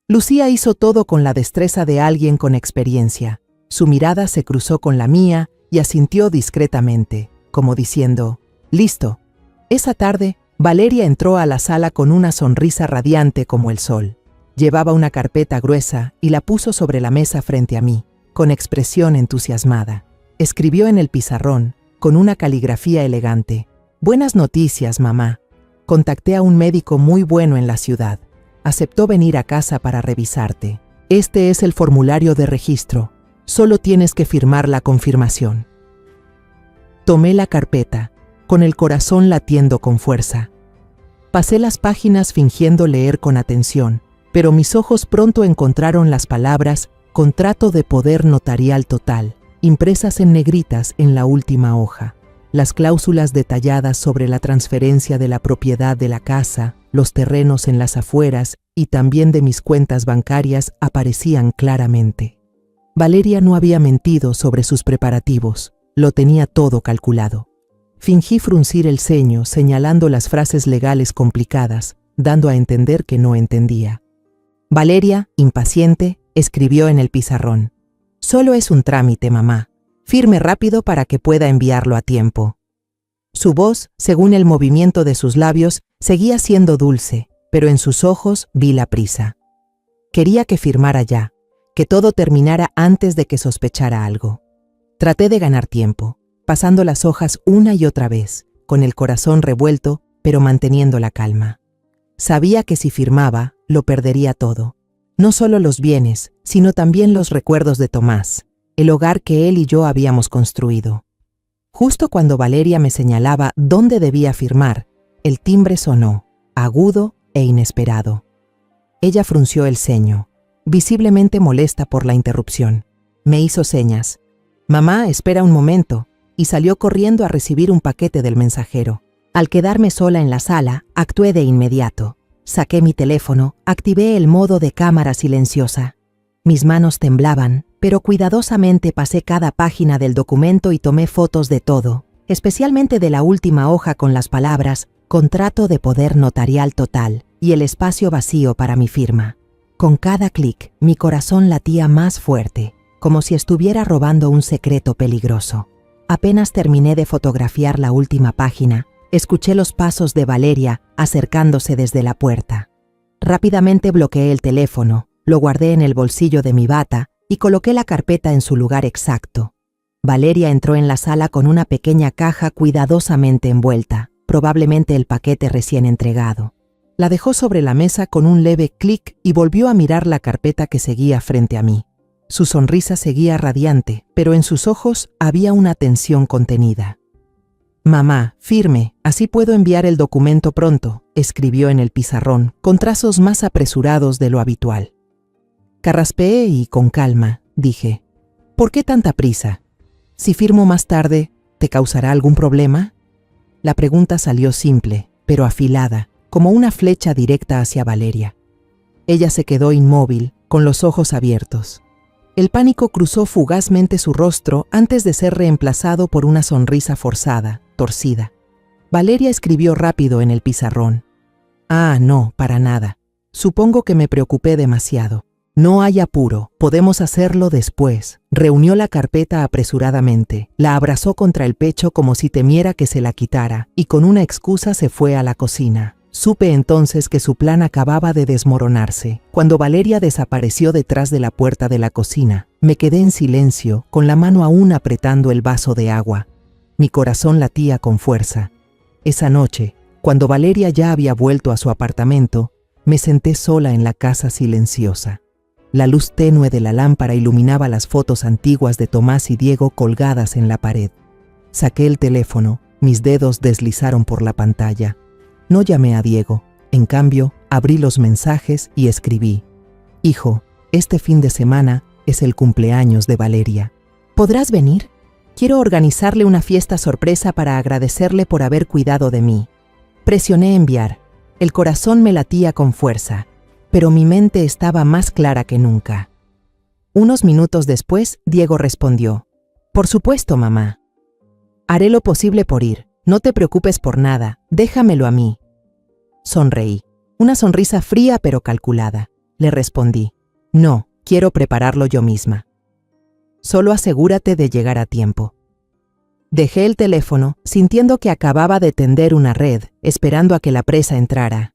Lucía hizo todo con la destreza de alguien con experiencia. Su mirada se cruzó con la mía y asintió discretamente, como diciendo: «Listo». Esa tarde, Valeria entró a la sala con una sonrisa radiante como el sol. Llevaba una carpeta gruesa y la puso sobre la mesa frente a mí, con expresión entusiasmada. Escribió en el pizarrón, con una caligrafía elegante: «Buenas noticias, mamá. Contacté a un médico muy bueno en la ciudad. Aceptó venir a casa para revisarte. Este es el formulario de registro. Solo tienes que firmar la confirmación». Tomé la carpeta, con el corazón latiendo con fuerza. Pasé las páginas fingiendo leer con atención, pero mis ojos pronto encontraron las palabras «Contrato de poder notarial total», impresas en negritas en la última hoja. Las cláusulas detalladas sobre la transferencia de la propiedad de la casa, los terrenos en las afueras y también de mis cuentas bancarias aparecían claramente. Valeria no había mentido sobre sus preparativos, lo tenía todo calculado. Fingí fruncir el ceño señalando las frases legales complicadas, dando a entender que no entendía. Valeria, impaciente, escribió en el pizarrón: «Solo es un trámite, mamá. Firme rápido para que pueda enviarlo a tiempo». Su voz, según el movimiento de sus labios, seguía siendo dulce, pero en sus ojos vi la prisa. Quería que firmara ya, que todo terminara antes de que sospechara algo. Traté de ganar tiempo, pasando las hojas una y otra vez, con el corazón revuelto, pero manteniendo la calma. Sabía que si firmaba, lo perdería todo. No solo los bienes, sino también los recuerdos de Tomás, el hogar que él y yo habíamos construido. Justo cuando Valeria me señalaba dónde debía firmar, el timbre sonó, agudo e inesperado. Ella frunció el ceño, visiblemente molesta por la interrupción. Me hizo señas. «Mamá, espera un momento», y salió corriendo a recibir un paquete del mensajero. Al quedarme sola en la sala, actué de inmediato. Saqué mi teléfono, activé el modo de cámara silenciosa. Mis manos temblaban, pero cuidadosamente pasé cada página del documento y tomé fotos de todo, especialmente de la última hoja con las palabras «Contrato de poder notarial total» y el espacio vacío para mi firma. Con cada clic, mi corazón latía más fuerte, como si estuviera robando un secreto peligroso. Apenas terminé de fotografiar la última página, escuché los pasos de Valeria acercándose desde la puerta. Rápidamente bloqueé el teléfono, lo guardé en el bolsillo de mi bata y coloqué la carpeta en su lugar exacto. Valeria entró en la sala con una pequeña caja cuidadosamente envuelta, probablemente el paquete recién entregado. La dejó sobre la mesa con un leve clic y volvió a mirar la carpeta que seguía frente a mí. Su sonrisa seguía radiante, pero en sus ojos había una tensión contenida. «Mamá, firme, así puedo enviar el documento pronto», escribió en el pizarrón, con trazos más apresurados de lo habitual. Carraspeé y, con calma, dije: «¿Por qué tanta prisa? Si firmo más tarde, ¿te causará algún problema?». La pregunta salió simple, pero afilada, como una flecha directa hacia Valeria. Ella se quedó inmóvil, con los ojos abiertos. El pánico cruzó fugazmente su rostro antes de ser reemplazado por una sonrisa forzada, torcida. Valeria escribió rápido en el pizarrón: «Ah, no, para nada. Supongo que me preocupé demasiado. No hay apuro, podemos hacerlo después». Reunió la carpeta apresuradamente, la abrazó contra el pecho como si temiera que se la quitara, y con una excusa se fue a la cocina. Supe entonces que su plan acababa de desmoronarse. Cuando Valeria desapareció detrás de la puerta de la cocina, me quedé en silencio, con la mano aún apretando el vaso de agua. Mi corazón latía con fuerza. Esa noche, cuando Valeria ya había vuelto a su apartamento, me senté sola en la casa silenciosa. La luz tenue de la lámpara iluminaba las fotos antiguas de Tomás y Diego colgadas en la pared. Saqué el teléfono, mis dedos deslizaron por la pantalla. No llamé a Diego, en cambio, abrí los mensajes y escribí: «Hijo, este fin de semana es el cumpleaños de Valeria. ¿Podrás venir? Quiero organizarle una fiesta sorpresa para agradecerle por haber cuidado de mí». Presioné enviar. El corazón me latía con fuerza, pero mi mente estaba más clara que nunca. Unos minutos después, Diego respondió: «Por supuesto, mamá. Haré lo posible por ir. No te preocupes por nada, déjamelo a mí». Sonreí. Una sonrisa fría pero calculada. Le respondí: «No, quiero prepararlo yo misma. Solo asegúrate de llegar a tiempo». Dejé el teléfono, sintiendo que acababa de tender una red, esperando a que la presa entrara.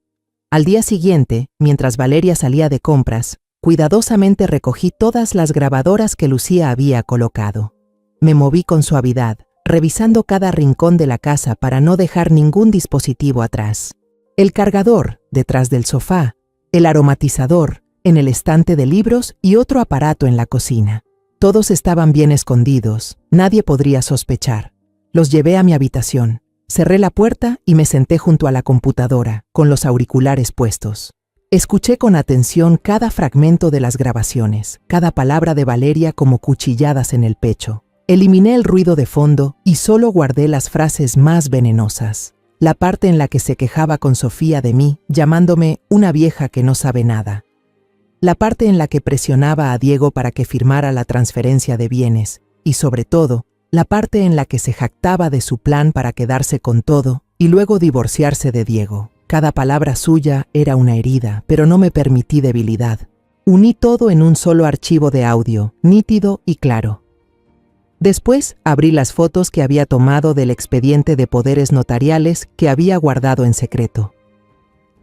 Al día siguiente, mientras Valeria salía de compras, cuidadosamente recogí todas las grabadoras que Lucía había colocado. Me moví con suavidad, revisando cada rincón de la casa para no dejar ningún dispositivo atrás. El cargador, detrás del sofá, el aromatizador, en el estante de libros y otro aparato en la cocina. Todos estaban bien escondidos, nadie podría sospechar. Los llevé a mi habitación, cerré la puerta y me senté junto a la computadora, con los auriculares puestos. Escuché con atención cada fragmento de las grabaciones, cada palabra de Valeria como cuchilladas en el pecho. Eliminé el ruido de fondo y solo guardé las frases más venenosas. La parte en la que se quejaba con Sofía de mí, llamándome una vieja que no sabe nada. La parte en la que presionaba a Diego para que firmara la transferencia de bienes. Y sobre todo, la parte en la que se jactaba de su plan para quedarse con todo y luego divorciarse de Diego. Cada palabra suya era una herida, pero no me permití debilidad. Uní todo en un solo archivo de audio, nítido y claro. Después abrí las fotos que había tomado del expediente de poderes notariales que había guardado en secreto.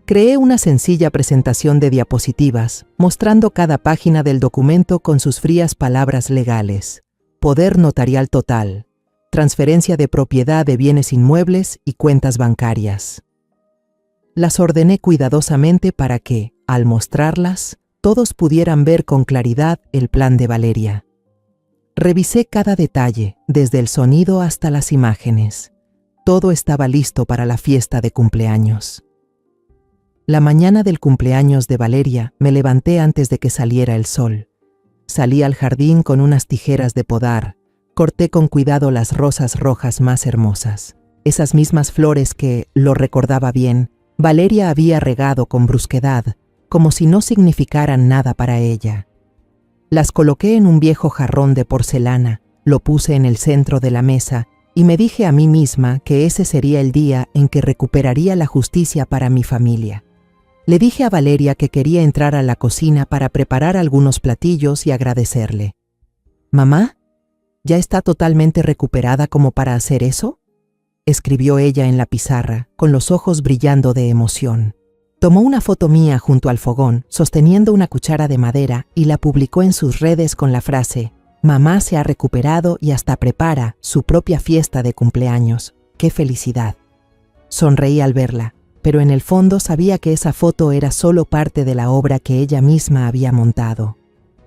Creé una sencilla presentación de diapositivas, mostrando cada página del documento con sus frías palabras legales: poder notarial total, transferencia de propiedad de bienes inmuebles y cuentas bancarias. Las ordené cuidadosamente para que, al mostrarlas, todos pudieran ver con claridad el plan de Valeria. Revisé cada detalle, desde el sonido hasta las imágenes. Todo estaba listo para la fiesta de cumpleaños. La mañana del cumpleaños de Valeria me levanté antes de que saliera el sol. Salí al jardín con unas tijeras de podar, corté con cuidado las rosas rojas más hermosas. Esas mismas flores que, lo recordaba bien, Valeria había regado con brusquedad, como si no significaran nada para ella. Las coloqué en un viejo jarrón de porcelana, lo puse en el centro de la mesa y me dije a mí misma que ese sería el día en que recuperaría la justicia para mi familia. Le dije a Valeria que quería entrar a la cocina para preparar algunos platillos y agradecerle. «Mamá, ¿ya está totalmente recuperada como para hacer eso?», escribió ella en la pizarra, con los ojos brillando de emoción. Tomó una foto mía junto al fogón, sosteniendo una cuchara de madera, y la publicó en sus redes con la frase: «Mamá se ha recuperado y hasta prepara su propia fiesta de cumpleaños. ¡Qué felicidad!». Sonreí al verla, pero en el fondo sabía que esa foto era solo parte de la obra que ella misma había montado.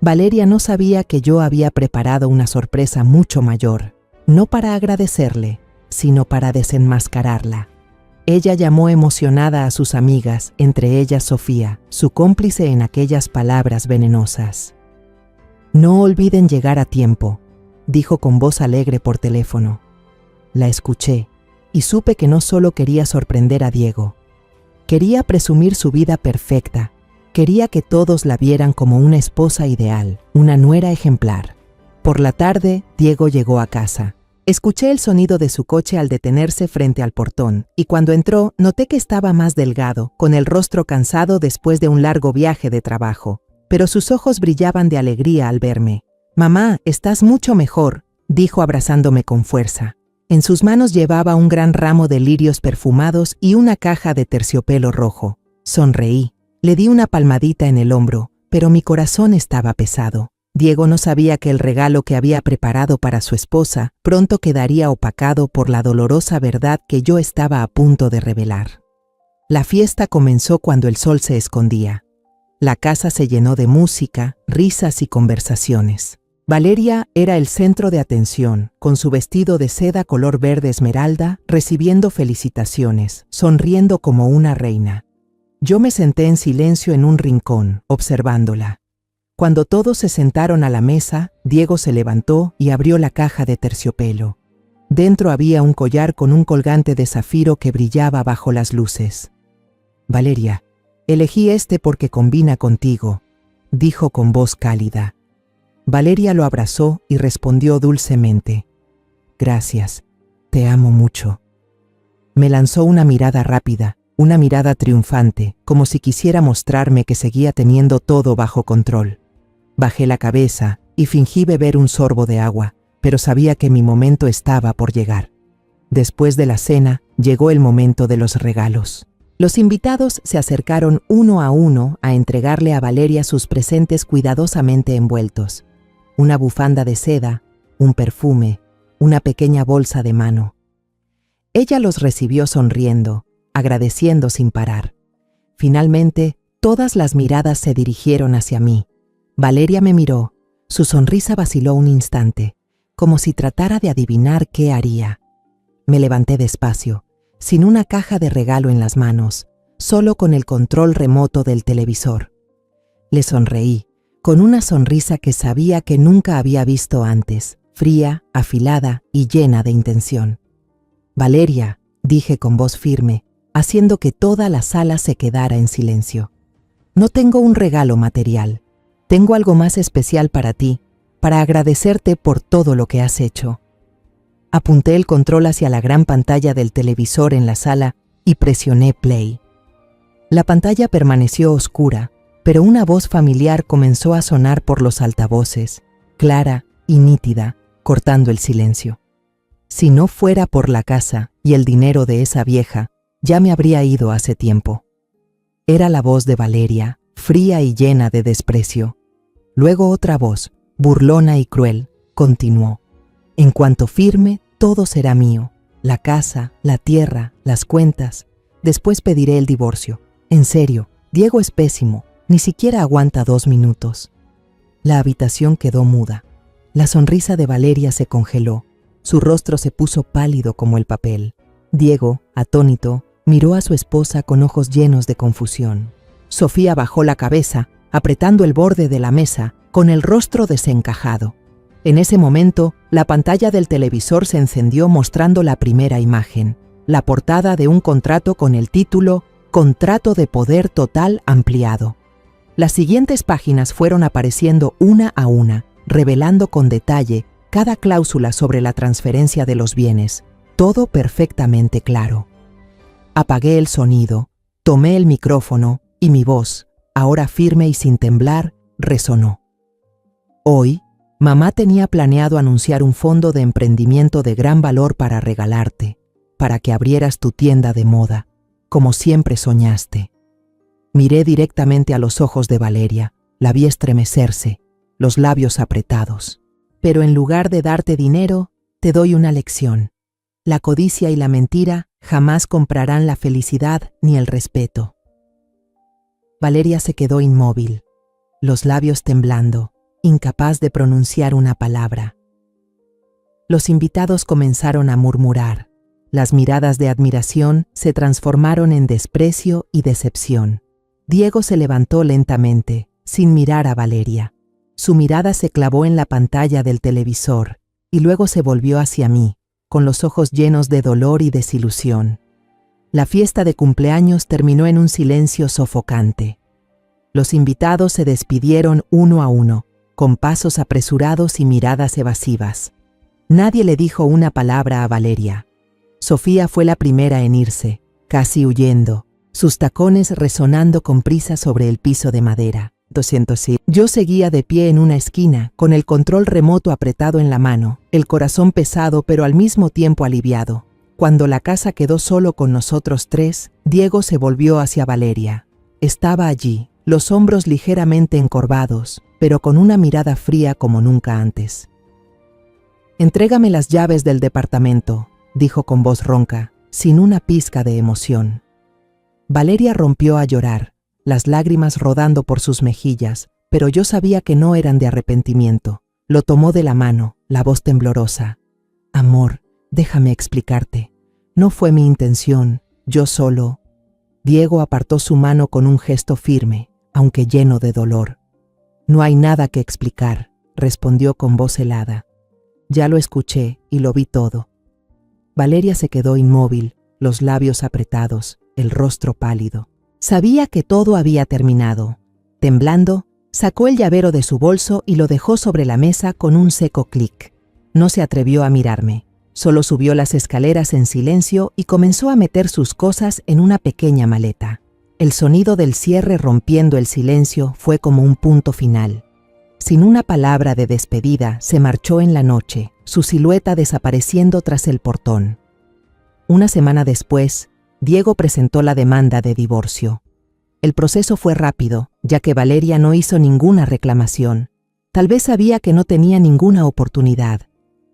Valeria no sabía que yo había preparado una sorpresa mucho mayor, no para agradecerle, sino para desenmascararla. Ella llamó emocionada a sus amigas, entre ellas Sofía, su cómplice en aquellas palabras venenosas. «No olviden llegar a tiempo», dijo con voz alegre por teléfono. La escuché y supe que no solo quería sorprender a Diego. Quería presumir su vida perfecta, quería que todos la vieran como una esposa ideal, una nuera ejemplar. Por la tarde, Diego llegó a casa. Escuché el sonido de su coche al detenerse frente al portón, y cuando entró noté que estaba más delgado, con el rostro cansado después de un largo viaje de trabajo, pero sus ojos brillaban de alegría al verme. «Mamá, estás mucho mejor», dijo abrazándome con fuerza. En sus manos llevaba un gran ramo de lirios perfumados y una caja de terciopelo rojo. Sonreí. Le di una palmadita en el hombro, pero mi corazón estaba pesado. Diego no sabía que el regalo que había preparado para su esposa pronto quedaría opacado por la dolorosa verdad que yo estaba a punto de revelar. La fiesta comenzó cuando el sol se escondía. La casa se llenó de música, risas y conversaciones. Valeria era el centro de atención, con su vestido de seda color verde esmeralda, recibiendo felicitaciones, sonriendo como una reina. Yo me senté en silencio en un rincón, observándola. Cuando todos se sentaron a la mesa, Diego se levantó y abrió la caja de terciopelo. Dentro había un collar con un colgante de zafiro que brillaba bajo las luces. «Valeria, elegí este porque combina contigo», dijo con voz cálida. Valeria lo abrazó y respondió dulcemente: «Gracias, te amo mucho». Me lanzó una mirada rápida, una mirada triunfante, como si quisiera mostrarme que seguía teniendo todo bajo control. Bajé la cabeza y fingí beber un sorbo de agua, pero sabía que mi momento estaba por llegar. Después de la cena, llegó el momento de los regalos. Los invitados se acercaron uno a entregarle a Valeria sus presentes cuidadosamente envueltos. Una bufanda de seda, un perfume, una pequeña bolsa de mano. Ella los recibió sonriendo, agradeciendo sin parar. Finalmente, todas las miradas se dirigieron hacia mí. Valeria me miró, su sonrisa vaciló un instante, como si tratara de adivinar qué haría. Me levanté despacio, sin una caja de regalo en las manos, solo con el control remoto del televisor. Le sonreí, con una sonrisa que sabía que nunca había visto antes, fría, afilada y llena de intención. «Valeria», dije con voz firme, haciendo que toda la sala se quedara en silencio. «No tengo un regalo material. Tengo algo más especial para ti, para agradecerte por todo lo que has hecho». Apunté el control hacia la gran pantalla del televisor en la sala y presioné play. La pantalla permaneció oscura, pero una voz familiar comenzó a sonar por los altavoces, clara y nítida, cortando el silencio. Si no fuera por la casa y el dinero de esa vieja, ya me habría ido hace tiempo. Era la voz de Valeria, fría y llena de desprecio. Luego otra voz, burlona y cruel, continuó: «En cuanto firme, todo será mío, la casa, la tierra, las cuentas. Después pediré el divorcio. En serio, Diego es pésimo, ni siquiera aguanta 2 minutos». La habitación quedó muda. La sonrisa de Valeria se congeló, su rostro se puso pálido como el papel. Diego, atónito, Miró a su esposa con ojos llenos de confusión. Sofía bajó la cabeza, apretando el borde de la mesa, con el rostro desencajado. En ese momento, la pantalla del televisor se encendió mostrando la primera imagen, la portada de un contrato con el título Contrato de Poder Total Ampliado. Las siguientes páginas fueron apareciendo una a una, revelando con detalle cada cláusula sobre la transferencia de los bienes, todo perfectamente claro. Apagué el sonido, tomé el micrófono y mi voz, ahora firme y sin temblar, resonó. Hoy, mamá tenía planeado anunciar un fondo de emprendimiento de gran valor para regalarte, para que abrieras tu tienda de moda, como siempre soñaste. Miré directamente a los ojos de Valeria, la vi estremecerse, los labios apretados. Pero en lugar de darte dinero, te doy una lección. La codicia y la mentira jamás comprarán la felicidad ni el respeto. Valeria se quedó inmóvil, los labios temblando, incapaz de pronunciar una palabra. Los invitados comenzaron a murmurar. Las miradas de admiración se transformaron en desprecio y decepción. Diego se levantó lentamente, sin mirar a Valeria. Su mirada se clavó en la pantalla del televisor y luego se volvió hacia mí, con los ojos llenos de dolor y desilusión. La fiesta de cumpleaños terminó en un silencio sofocante. Los invitados se despidieron uno a uno, con pasos apresurados y miradas evasivas. Nadie le dijo una palabra a Valeria. Sofía fue la primera en irse, casi huyendo, sus tacones resonando con prisa sobre el piso de madera. Yo seguía de pie en una esquina, con el control remoto apretado en la mano, el corazón pesado pero al mismo tiempo aliviado. Cuando la casa quedó solo con nosotros tres, Diego se volvió hacia Valeria. Estaba allí, los hombros ligeramente encorvados, pero con una mirada fría como nunca antes. «Entrégame las llaves del departamento», dijo con voz ronca, sin una pizca de emoción. Valeria rompió a llorar, las lágrimas rodando por sus mejillas, pero yo sabía que no eran de arrepentimiento. Lo tomó de la mano, la voz temblorosa. «Amor, déjame explicarte. No fue mi intención, yo solo». Diego apartó su mano con un gesto firme, aunque lleno de dolor. «No hay nada que explicar», respondió con voz helada. «Ya lo escuché y lo vi todo». Valeria se quedó inmóvil, los labios apretados, el rostro pálido. Sabía que todo había terminado. Temblando, sacó el llavero de su bolso y lo dejó sobre la mesa con un seco clic. No se atrevió a mirarme. Solo subió las escaleras en silencio y comenzó a meter sus cosas en una pequeña maleta. El sonido del cierre rompiendo el silencio fue como un punto final. Sin una palabra de despedida, se marchó en la noche, su silueta desapareciendo tras el portón. Una semana después, Diego presentó la demanda de divorcio. El proceso fue rápido, ya que Valeria no hizo ninguna reclamación. Tal vez sabía que no tenía ninguna oportunidad.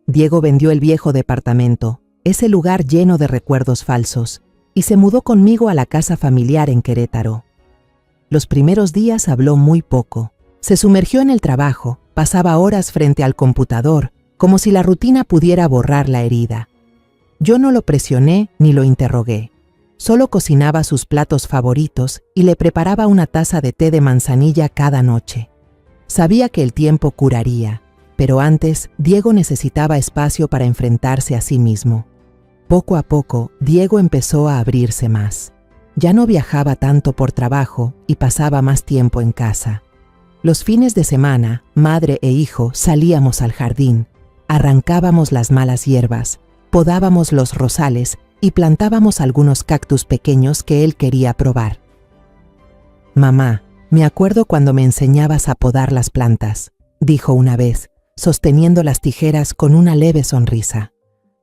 Diego vendió el viejo departamento, ese lugar lleno de recuerdos falsos, y se mudó conmigo a la casa familiar en Querétaro. Los primeros días habló muy poco. Se sumergió en el trabajo, pasaba horas frente al computador, como si la rutina pudiera borrar la herida. Yo no lo presioné ni lo interrogué. Solo cocinaba sus platos favoritos y le preparaba una taza de té de manzanilla cada noche. Sabía que el tiempo curaría, pero antes Diego necesitaba espacio para enfrentarse a sí mismo. Poco a poco, Diego empezó a abrirse más. Ya no viajaba tanto por trabajo y pasaba más tiempo en casa. Los fines de semana, madre e hijo salíamos al jardín, arrancábamos las malas hierbas, podábamos los rosales y plantábamos algunos cactus pequeños que él quería probar. «Mamá, me acuerdo cuando me enseñabas a podar las plantas», dijo una vez, sosteniendo las tijeras con una leve sonrisa.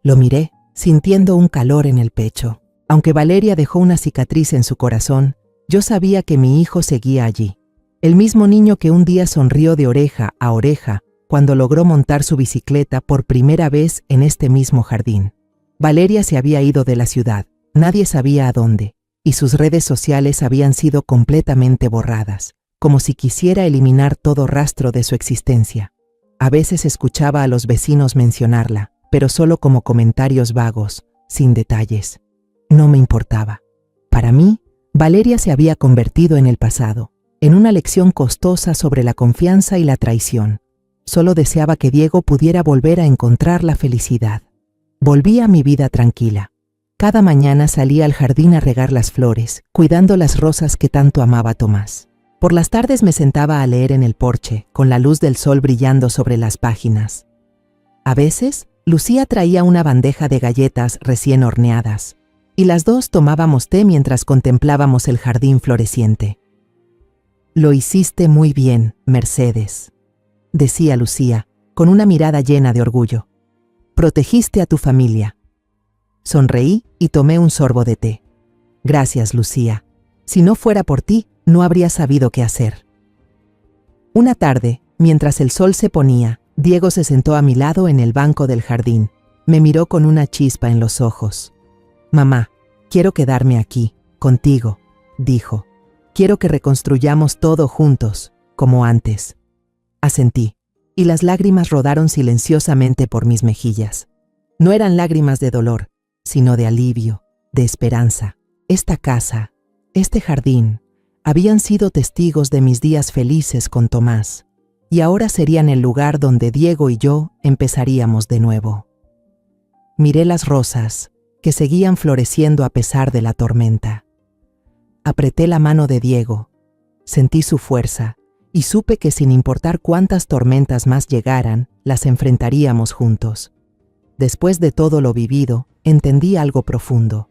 Lo miré, sintiendo un calor en el pecho. Aunque Valeria dejó una cicatriz en su corazón, yo sabía que mi hijo seguía allí. El mismo niño que un día sonrió de oreja a oreja cuando logró montar su bicicleta por primera vez en este mismo jardín. Valeria se había ido de la ciudad, nadie sabía a dónde, y sus redes sociales habían sido completamente borradas, como si quisiera eliminar todo rastro de su existencia. A veces escuchaba a los vecinos mencionarla, pero solo como comentarios vagos, sin detalles. No me importaba. Para mí, Valeria se había convertido en el pasado, en una lección costosa sobre la confianza y la traición. Solo deseaba que Diego pudiera volver a encontrar la felicidad. Volví a mi vida tranquila. Cada mañana salía al jardín a regar las flores, cuidando las rosas que tanto amaba Tomás. Por las tardes me sentaba a leer en el porche, con la luz del sol brillando sobre las páginas. A veces, Lucía traía una bandeja de galletas recién horneadas, y las dos tomábamos té mientras contemplábamos el jardín floreciente. «Lo hiciste muy bien, Mercedes», decía Lucía, con una mirada llena de orgullo. «Protegiste a tu familia». Sonreí y tomé un sorbo de té. «Gracias, Lucía. Si no fuera por ti, no habría sabido qué hacer». Una tarde, mientras el sol se ponía, Diego se sentó a mi lado en el banco del jardín. Me miró con una chispa en los ojos. «Mamá, quiero quedarme aquí, contigo», dijo. «Quiero que reconstruyamos todo juntos, como antes». Asentí, y las lágrimas rodaron silenciosamente por mis mejillas. No eran lágrimas de dolor, sino de alivio, de esperanza. Esta casa, este jardín, habían sido testigos de mis días felices con Tomás, y ahora serían el lugar donde Diego y yo empezaríamos de nuevo. Miré las rosas, que seguían floreciendo a pesar de la tormenta. Apreté la mano de Diego, sentí su fuerza, y supe que sin importar cuántas tormentas más llegaran, las enfrentaríamos juntos. Después de todo lo vivido, entendí algo profundo.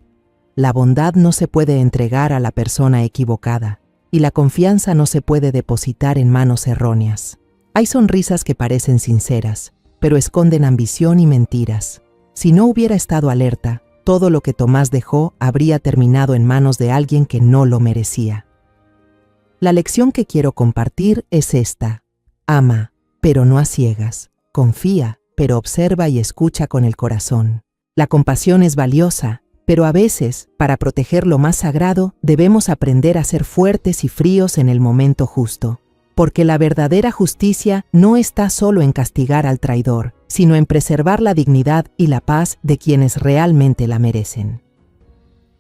La bondad no se puede entregar a la persona equivocada, y la confianza no se puede depositar en manos erróneas. Hay sonrisas que parecen sinceras, pero esconden ambición y mentiras. Si no hubiera estado alerta, todo lo que Tomás dejó habría terminado en manos de alguien que no lo merecía. La lección que quiero compartir es esta: ama, pero no a ciegas. Confía, pero observa y escucha con el corazón. La compasión es valiosa, pero a veces, para proteger lo más sagrado, debemos aprender a ser fuertes y fríos en el momento justo. Porque la verdadera justicia no está solo en castigar al traidor, sino en preservar la dignidad y la paz de quienes realmente la merecen.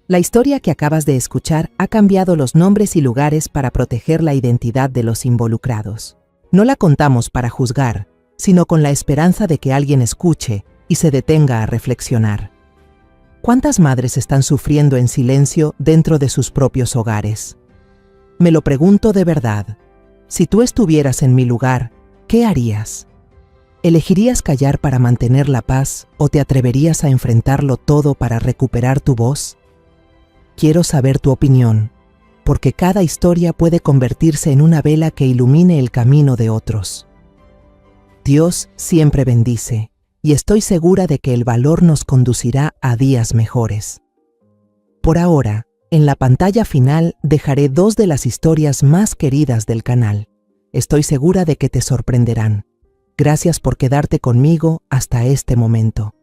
La historia que acabas de escuchar ha cambiado los nombres y lugares para proteger la identidad de los involucrados. No la contamos para juzgar, sino con la esperanza de que alguien escuche y se detenga a reflexionar. ¿Cuántas madres están sufriendo en silencio dentro de sus propios hogares? Me lo pregunto de verdad. Si tú estuvieras en mi lugar, ¿qué harías? ¿Elegirías callar para mantener la paz o te atreverías a enfrentarlo todo para recuperar tu voz? Quiero saber tu opinión, porque cada historia puede convertirse en una vela que ilumine el camino de otros. Dios siempre bendice, y estoy segura de que el valor nos conducirá a días mejores. Por ahora, en la pantalla final dejaré 2 de las historias más queridas del canal. Estoy segura de que te sorprenderán. Gracias por quedarte conmigo hasta este momento.